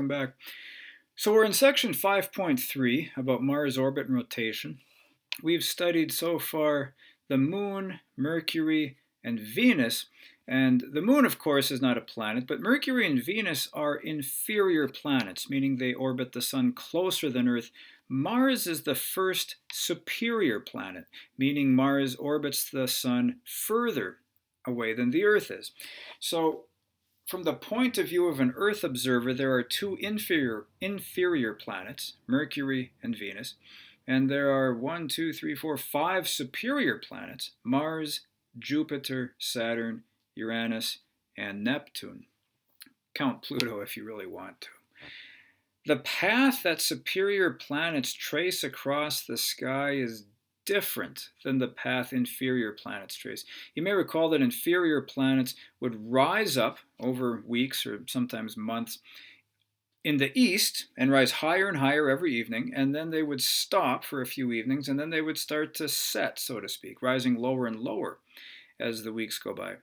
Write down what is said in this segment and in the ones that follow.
Welcome back. So we're in section 5.3 about Mars orbit and rotation. We've studied so far the Moon, Mercury, and Venus. And the Moon, of course, is not a planet, but Mercury and Venus are inferior planets, meaning they orbit the Sun closer than Earth. Mars is the first superior planet, meaning Mars orbits the Sun further away than the Earth is. So from the point of view of an Earth observer, there are two inferior planets, Mercury and Venus, and there are 5 superior planets, Mars, Jupiter, Saturn, Uranus, and Neptune. Count Pluto if you really want to. The path that superior planets trace across the sky is different than the path inferior planets trace. You may recall that inferior planets would rise up over weeks or sometimes months in the east and rise higher and higher every evening, and then they would stop for a few evenings, and then they would start to set, so to speak, rising lower and lower as the weeks go by.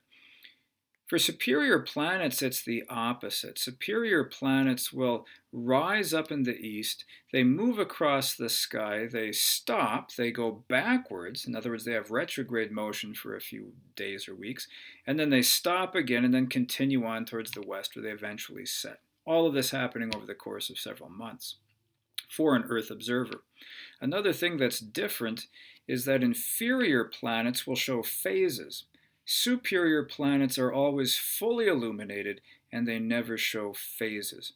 For superior planets, it's the opposite. Superior planets will rise up in the east, they move across the sky, they stop, they go backwards. In other words, they have retrograde motion for a few days or weeks, and then they stop again and then continue on towards the west where they eventually set. All of this happening over the course of several months for an Earth observer. Another thing that's different is that inferior planets will show phases. Superior planets are always fully illuminated and they never show phases.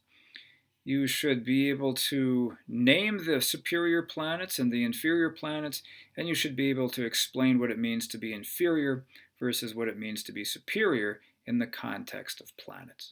You should be able to name the superior planets and the inferior planets, and you should be able to explain what it means to be inferior versus what it means to be superior in the context of planets.